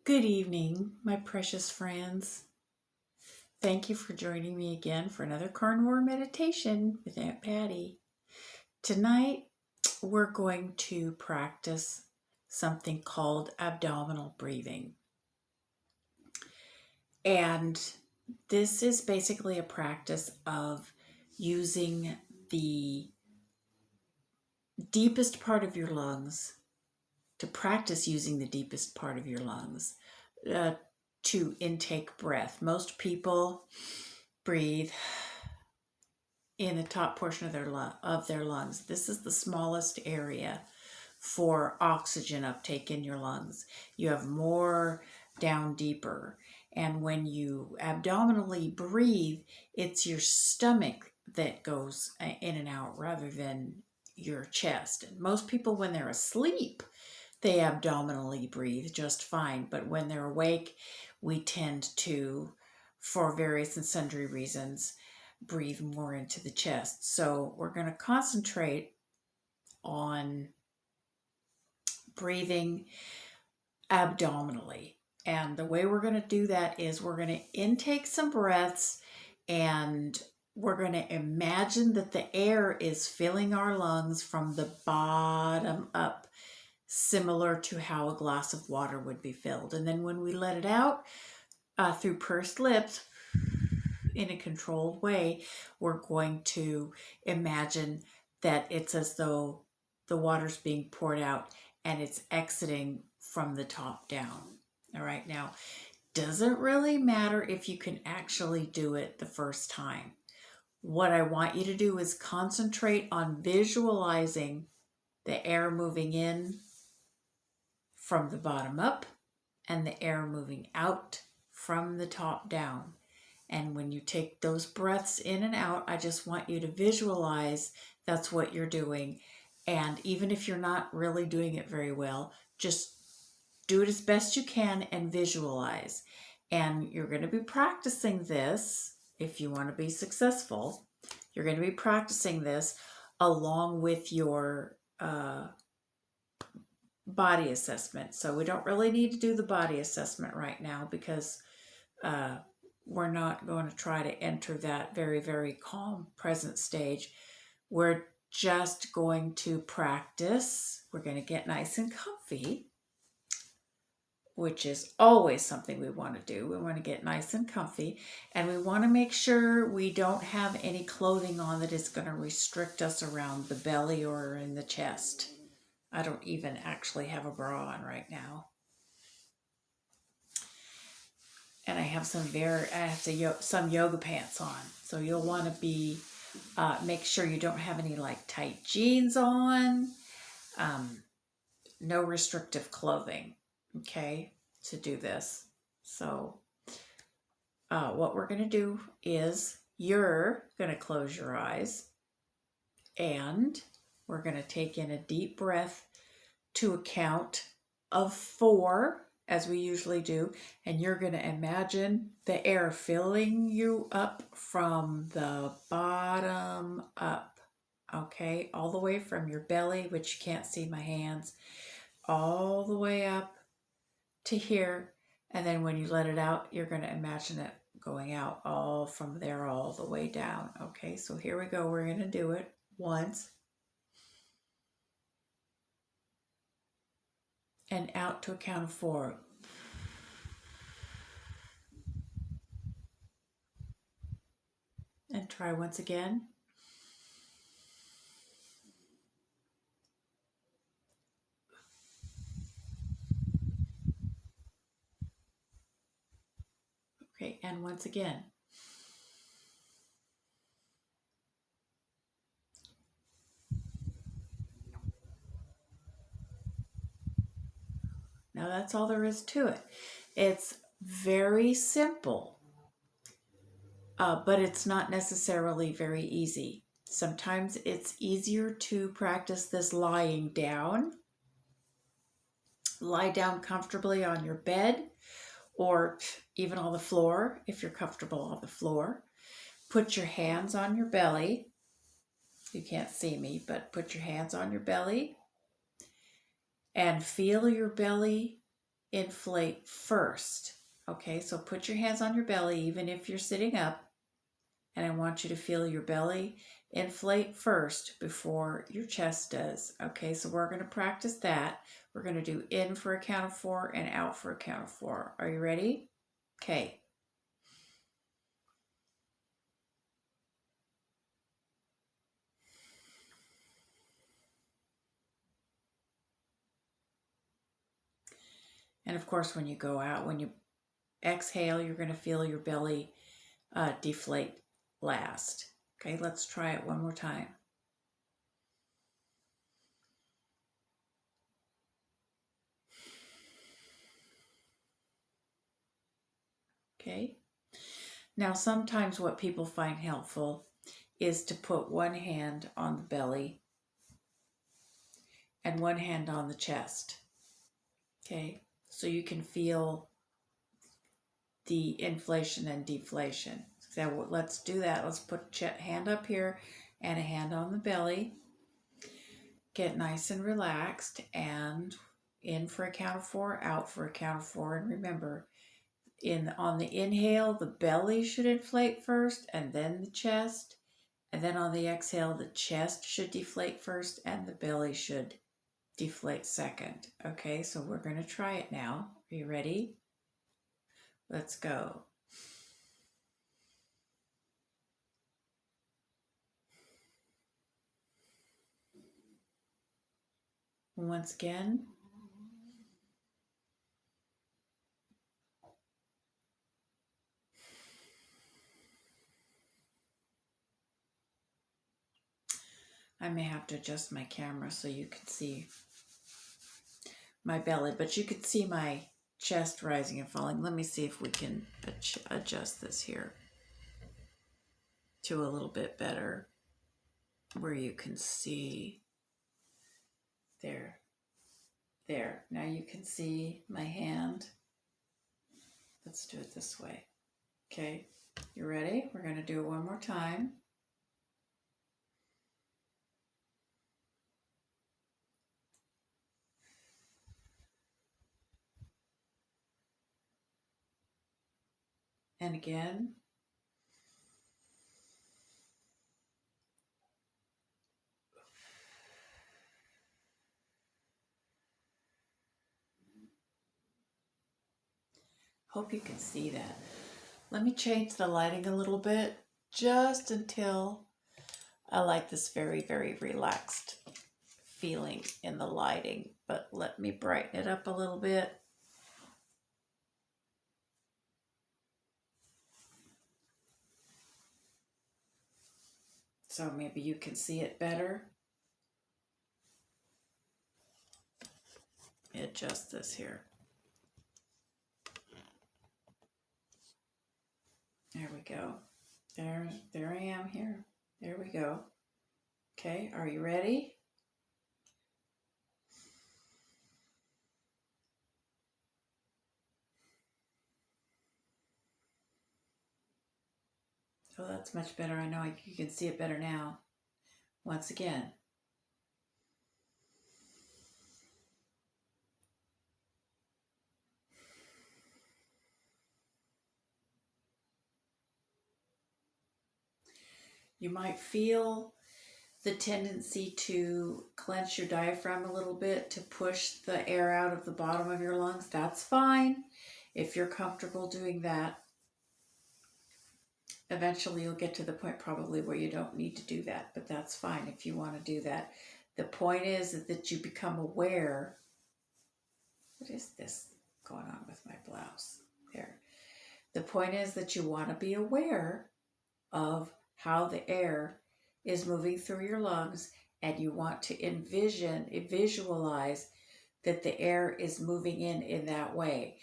Good evening, my precious friends. Thank you for joining me again for another carnivore meditation with Aunt Patty. Tonight, we're going to practice something called abdominal breathing. And this is basically a practice of using the deepest part of your lungs, to practice using the deepest part of your lungs to intake breath. Most people breathe in the top portion of their lungs. This is the smallest area for oxygen uptake in your lungs. You have more down deeper. And when you abdominally breathe, it's your stomach that goes in and out rather than your chest. And most people, when they're asleep, they abdominally breathe just fine. But when they're awake, we tend to, for various and sundry reasons, breathe more into the chest. So we're going to concentrate on breathing abdominally. And the way we're going to do that is we're going to intake some breaths, and we're going to imagine that the air is filling our lungs from the bottom up, similar to how a glass of water would be filled. And then when we let it out through pursed lips in a controlled way, we're going to imagine that it's as though the water's being poured out and it's exiting from the top down. All right, now, doesn't really matter if you can actually do it the first time. What I want you to do is concentrate on visualizing the air moving in from the bottom up and the air moving out from the top down. And when you take those breaths in and out, I just want you to visualize that's what you're doing. And even if you're not really doing it very well, just do it as best you can and visualize. And you're going to be practicing this if you want to be successful. You're going to be practicing this along with your body assessment. So we don't really need to do the body assessment right now because we're not going to try to enter that very, very calm present stage. We're just going to practice. We're going to get nice and comfy, which is always something we want to do. We want to get nice and comfy, and we want to make sure we don't have any clothing on that is going to restrict us around the belly or in the chest. I don't even actually have a bra on right now. And I have some yoga pants on. So you'll want to be, make sure you don't have any like tight jeans on. No restrictive clothing, okay, to do this. So what we're going to do is you're going to close your eyes, and we're going to take in a deep breath to a count of 4, as we usually do, and you're going to imagine the air filling you up from the bottom up, okay, all the way from your belly, which you can't see my hands, all the way up to here. And then when you let it out, you're going to imagine it going out all from there all the way down. Okay, so here we go. We're going to do it once. And out to a count of 4. And try once again. Okay, and once again. Now that's all there is to it. It's very simple, but it's not necessarily very easy. Sometimes it's easier to practice this lying down. Lie down comfortably on your bed or even on the floor if you're comfortable on the floor. Put your hands on your belly. You can't see me, but put your hands on your belly and feel your belly inflate first. Okay, so put your hands on your belly even if you're sitting up, and I want you to feel your belly inflate first before your chest does. Okay, so we're going to practice that. We're going to do in for a count of 4 and out for a count of 4. Are you ready? Okay. And of course, when you go out, when you exhale, you're going to feel your belly deflate last. Okay, let's try it one more time. Okay. Now, sometimes what people find helpful is to put one hand on the belly and one hand on the chest. Okay, so you can feel the inflation and deflation. So let's do that. Let's put a hand up here and a hand on the belly. Get nice and relaxed, and in for a count of 4, out for a count of 4. And remember, on the inhale, the belly should inflate first and then the chest. And then on the exhale, the chest should deflate first and the belly should deflate second. Okay, so we're going to try it now. Are you ready? Let's go. Once again. I may have to adjust my camera so you can see my belly, but you could see my chest rising and falling. Let me see if we can adjust this here to a little bit better where you can see. There. Now you can see my hand. Let's do it this way. Okay, you ready? We're going to do it one more time. And again. Hope you can see that. Let me change the lighting a little bit, just until I like this very, very relaxed feeling in the lighting. But let me brighten it up a little bit. So maybe you can see it better. Adjust this here. There we go. There I am here. There we go. Okay, are you ready? Oh, that's much better. I know you can see it better now. Once again. You might feel the tendency to clench your diaphragm a little bit to push the air out of the bottom of your lungs. That's fine if you're comfortable doing that. Eventually you'll get to the point probably where you don't need to do that, but that's fine if you want to do that. The point is that you become aware. What is this going on with my blouse? There. The point is that you want to be aware of how the air is moving through your lungs, and you want to visualize that the air is moving in that way.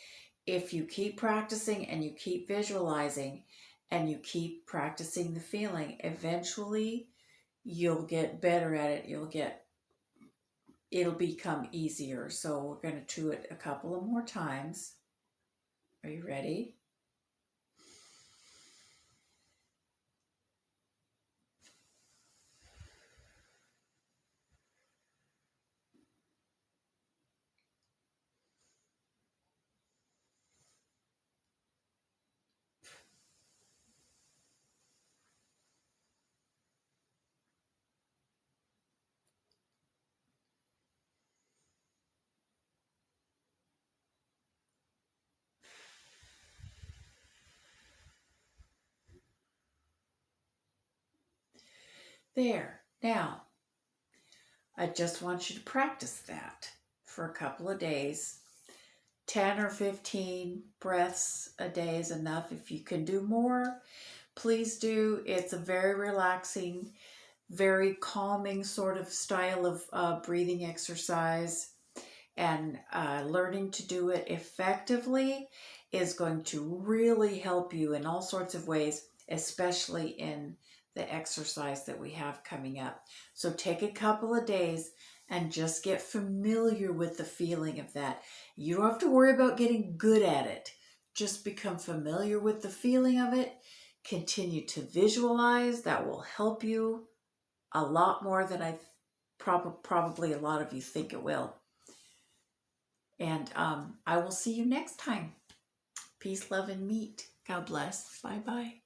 If you keep practicing and you keep visualizing and you keep practicing the feeling, eventually you'll get better at it. It'll become easier. So we're going to do it a couple of more times. Are you ready? There. Now, I just want you to practice that for a couple of days. 10 or 15 breaths a day is enough. If you can do more, please do. It's a very relaxing, very calming sort of style of breathing exercise. And learning to do it effectively is going to really help you in all sorts of ways, especially in the exercise that we have coming up. So take a couple of days and just get familiar with the feeling of that. You don't have to worry about getting good at it. Just become familiar with the feeling of it. Continue to visualize. That will help you a lot more than probably a lot of you think it will. And I will see you next time. Peace, love, and meat. God bless. Bye-bye.